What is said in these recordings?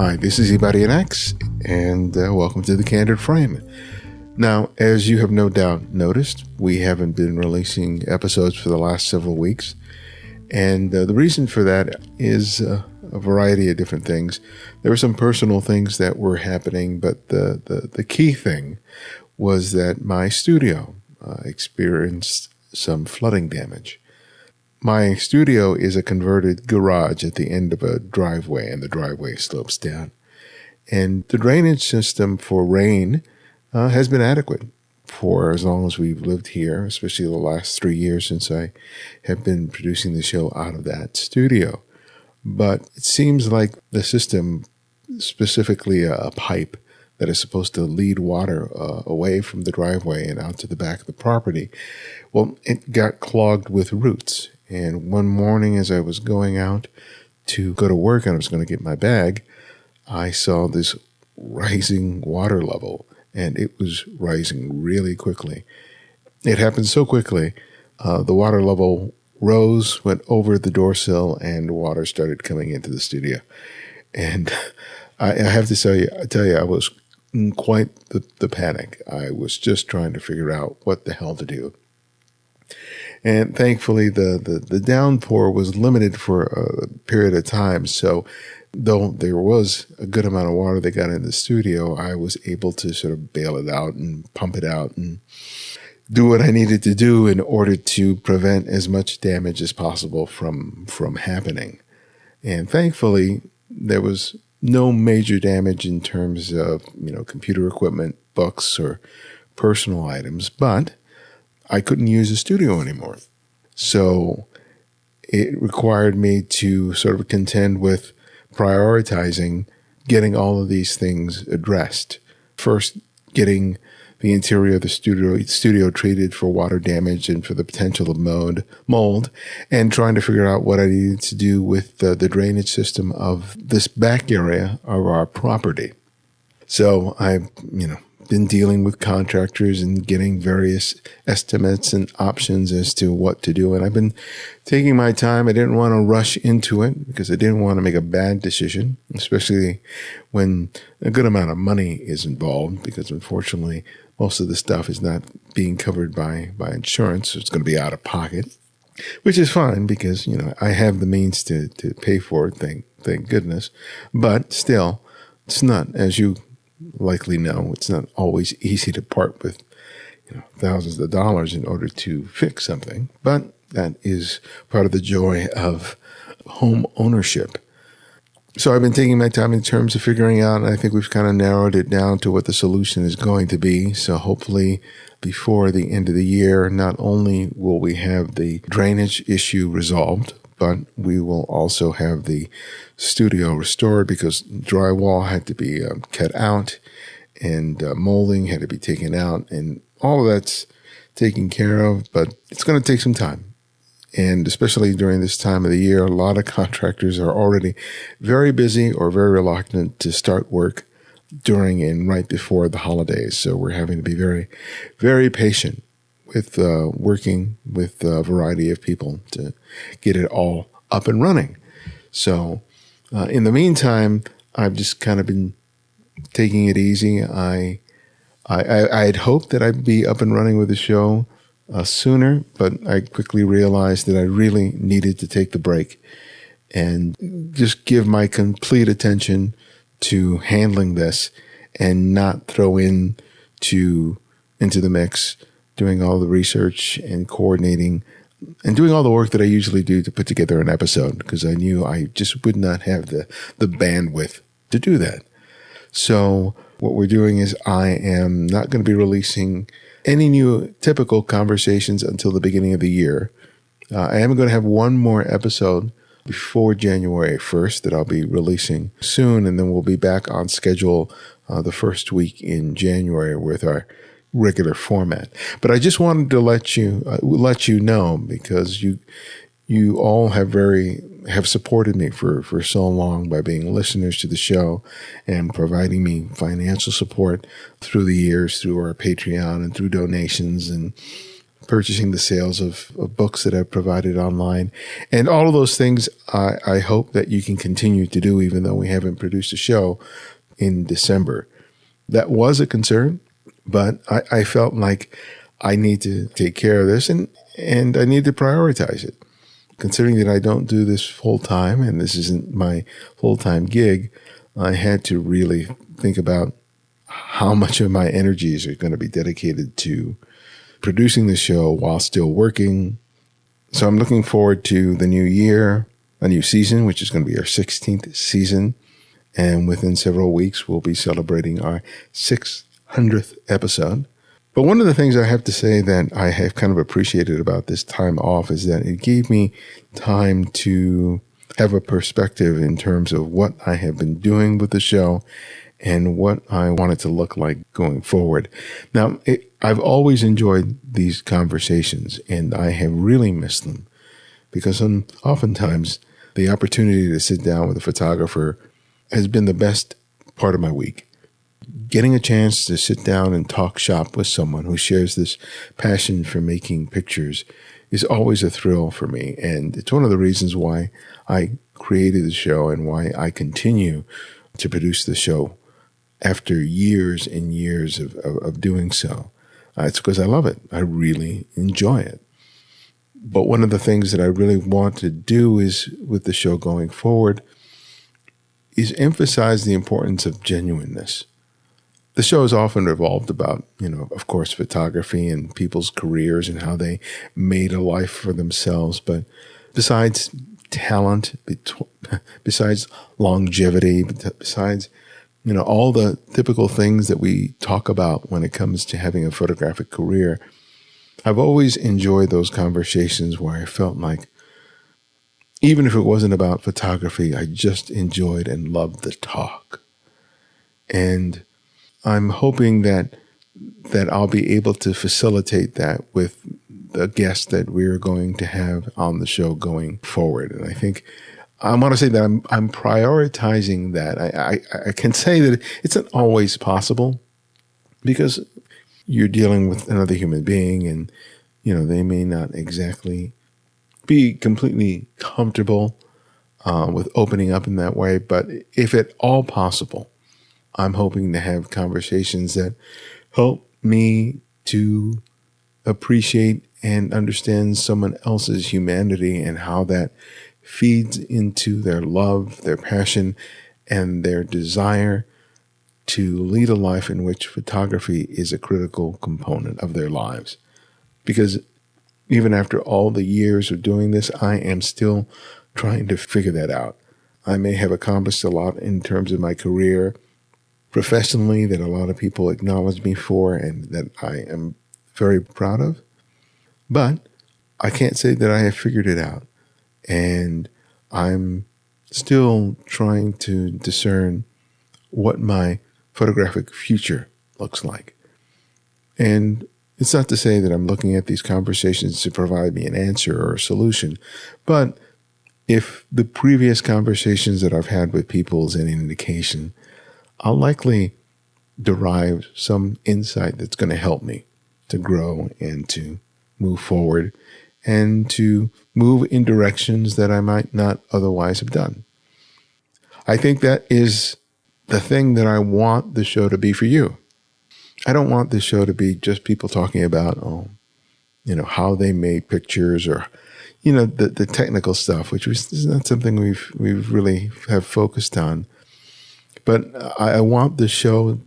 Hi, this is Ibarionex, and welcome to the Candid Frame. Now, as you have no doubt noticed, we haven't been releasing episodes for the last several weeks, and the reason for that is a variety of different things. There were some personal things that were happening, but the key thing was that my studio experienced some flooding damage. My studio is a converted garage at the end of a driveway, and the driveway slopes down. And the drainage system for rain has been adequate for as long as we've lived here, especially the last 3 years since I have been producing the show out of that studio. But it seems like the system, specifically a pipe that is supposed to lead water away from the driveway and out to the back of the property, well, it got clogged with roots. And one morning as I was going out to go to work and I was going to get my bag, I saw this rising water level, and it was rising really quickly. It happened so quickly, the water level rose, went over the door sill, and water started coming into the studio. And I have to tell you, I was in quite the panic. I was just trying to figure out what the hell to do. And thankfully, the downpour was limited for a period of time. So though there was a good amount of water that got in the studio, I was able to sort of bail it out and pump it out and do what I needed to do in order to prevent as much damage as possible from happening. And thankfully, there was no major damage in terms of, computer equipment, books, or personal items, but I couldn't use the studio anymore. So it required me to sort of contend with prioritizing getting all of these things addressed. First, getting the interior of the studio treated for water damage and for the potential of mold, and trying to figure out what I needed to do with the drainage system of this back area of our property. So I've, been dealing with contractors and getting various estimates and options as to what to do. And I've been taking my time. I didn't want to rush into it because I didn't want to make a bad decision, especially when a good amount of money is involved, because unfortunately, most of the stuff is not being covered by insurance. So it's going to be out of pocket, which is fine because, I have the means to pay for it. Thank goodness. But still, it's not, as you likely know, it's not always easy to part with thousands of dollars in order to fix something, but that is part of the joy of home ownership. So I've been taking my time in terms of figuring out, and I think we've kind of narrowed it down to what the solution is going to be. So hopefully before the end of the year, not only will we have the drainage issue resolved, but we will also have the studio restored because drywall had to be cut out and molding had to be taken out, and all of that's taken care of, but it's going to take some time. And especially during this time of the year, a lot of contractors are already very busy or very reluctant to start work during and right before the holidays. So we're having to be very, very patient with working with a variety of people to get it all up and running. So in the meantime, I've just kind of been taking it easy. I had hoped that I'd be up and running with the show sooner, but I quickly realized that I really needed to take the break and just give my complete attention to handling this and not throw into the mix doing all the research and coordinating and doing all the work that I usually do to put together an episode, because I knew I just would not have the bandwidth to do that. So what we're doing is I am not going to be releasing any new typical conversations until the beginning of the year. I am going to have one more episode before January 1st that I'll be releasing soon, and then we'll be back on schedule the first week in January with our regular format. But I just wanted to let you know, because you all have supported me for so long by being listeners to the show and providing me financial support through the years, through our Patreon and through donations and purchasing the sales of books that I've provided online. And all of those things, I hope that you can continue to do, even though we haven't produced a show in December. That was a concern, but I felt like I need to take care of this and I need to prioritize it. Considering that I don't do this full time and this isn't my full-time gig, I had to really think about how much of my energies are going to be dedicated to producing the show while still working. So I'm looking forward to the new year, a new season, which is going to be our 16th season. And within several weeks, we'll be celebrating our 600th episode. But one of the things I have to say that I have kind of appreciated about this time off is that it gave me time to have a perspective in terms of what I have been doing with the show and what I want it to look like going forward. Now, I've always enjoyed these conversations, and I have really missed them because oftentimes the opportunity to sit down with a photographer has been the best part of my week. Getting a chance to sit down and talk shop with someone who shares this passion for making pictures is always a thrill for me. And it's one of the reasons why I created the show and why I continue to produce the show after years and years of doing so. It's because I love it. I really enjoy it. But one of the things that I really want to do is with the show going forward is emphasize the importance of genuineness. The show is often revolved about, of course, photography and people's careers and how they made a life for themselves. But besides talent, besides longevity, besides, all the typical things that we talk about when it comes to having a photographic career, I've always enjoyed those conversations where I felt like, even if it wasn't about photography, I just enjoyed and loved the talk. And I'm hoping that I'll be able to facilitate that with the guests that we're going to have on the show going forward. And I think I want to say that I'm prioritizing that. I can say that it's not always possible because you're dealing with another human being and, they may not exactly be completely comfortable with opening up in that way. But if at all possible, I'm hoping to have conversations that help me to appreciate and understand someone else's humanity and how that feeds into their love, their passion, and their desire to lead a life in which photography is a critical component of their lives. Because even after all the years of doing this, I am still trying to figure that out. I may have accomplished a lot in terms of my career professionally that a lot of people acknowledge me for and that I am very proud of. But I can't say that I have figured it out. And I'm still trying to discern what my photographic future looks like. And it's not to say that I'm looking at these conversations to provide me an answer or a solution, but if the previous conversations that I've had with people is any indication, I'll likely derive some insight that's going to help me to grow and to move forward and to move in directions that I might not otherwise have done. I think that is the thing that I want the show to be for you. I don't want this show to be just people talking about, how they made pictures or, the technical stuff, which is not something we've really have focused on. But I want the show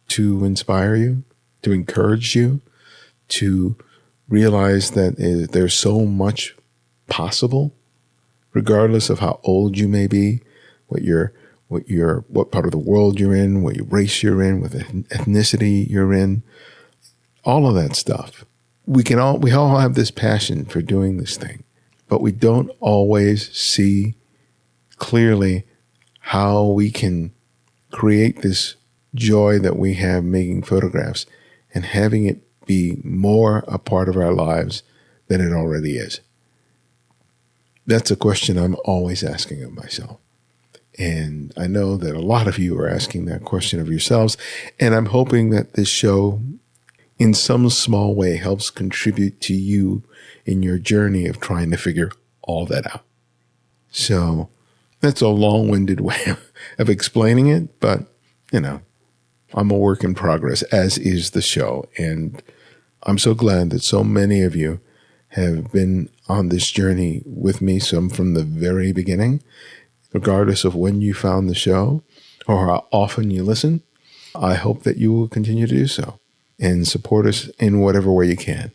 to inspire you, to encourage you, to realize that there's so much possible, regardless of how old you may be, what part of the world you're in, what race you're in, what ethnicity you're in, all of that stuff. We all have this passion for doing this thing, but we don't always see clearly how we can create this joy that we have making photographs and having it be more a part of our lives than it already is. That's a question I'm always asking of myself. And I know that a lot of you are asking that question of yourselves. And I'm hoping that this show in some small way helps contribute to you in your journey of trying to figure all that out. So that's a long-winded way of explaining it, but, I'm a work in progress, as is the show. And I'm so glad that so many of you have been on this journey with me, some from the very beginning, regardless of when you found the show or how often you listen. I hope that you will continue to do so and support us in whatever way you can.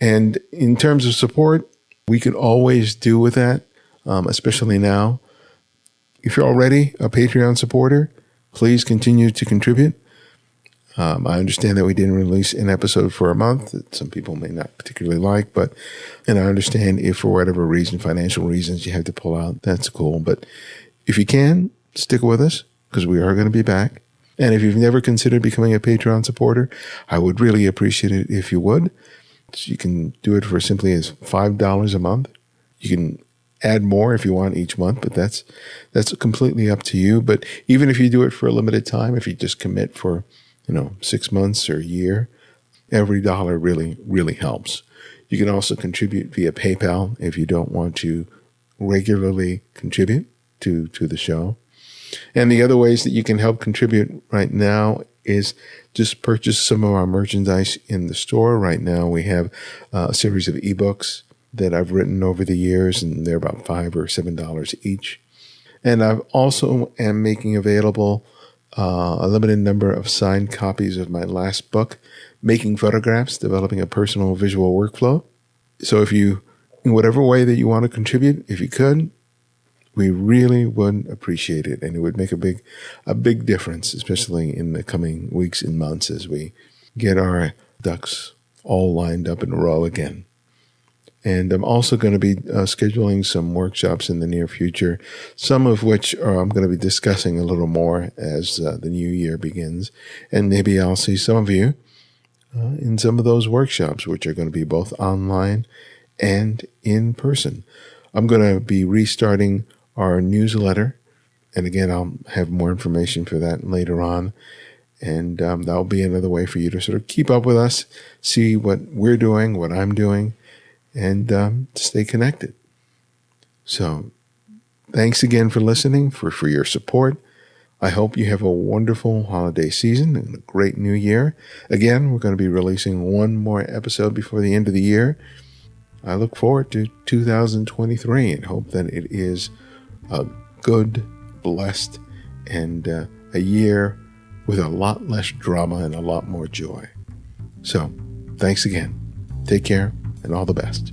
And in terms of support, we could always do with that, especially now. If you're already a Patreon supporter, please continue to contribute. I understand that we didn't release an episode for a month that some people may not particularly like, and I understand if for whatever reason, financial reasons, you have to pull out, that's cool. But if you can, stick with us because we are going to be back. And if you've never considered becoming a Patreon supporter, I would really appreciate it if you would. So you can do it for simply as $5 a month. You can add more if you want each month, but that's completely up to you. But even if you do it for a limited time, if you just commit for 6 months or a year, every dollar really, really helps. You can also contribute via PayPal if you don't want to regularly contribute to the show. And the other ways that you can help contribute right now is just purchase some of our merchandise in the store. Right now we have a series of ebooks that I've written over the years, and they're about $5 or $7 each. And I also am making available a limited number of signed copies of my last book, Making Photographs, Developing a Personal Visual Workflow. So if you, in whatever way that you want to contribute, if you could, we really would appreciate it. And it would make a big difference, especially in the coming weeks and months as we get our ducks all lined up in a row again. And I'm also going to be scheduling some workshops in the near future, some of which I'm going to be discussing a little more as the new year begins. And maybe I'll see some of you in some of those workshops, which are going to be both online and in person. I'm going to be restarting our newsletter. And again, I'll have more information for that later on. And that'll be another way for you to sort of keep up with us, see what we're doing, what I'm doing, and stay connected. So thanks again for listening, for your support. I hope you have a wonderful holiday season and a great new year. Again, we're going to be releasing one more episode before the end of the year. I look forward to 2023 and hope that it is a good, blessed, and a year with a lot less drama and a lot more joy. So thanks again. Take care. And all the best.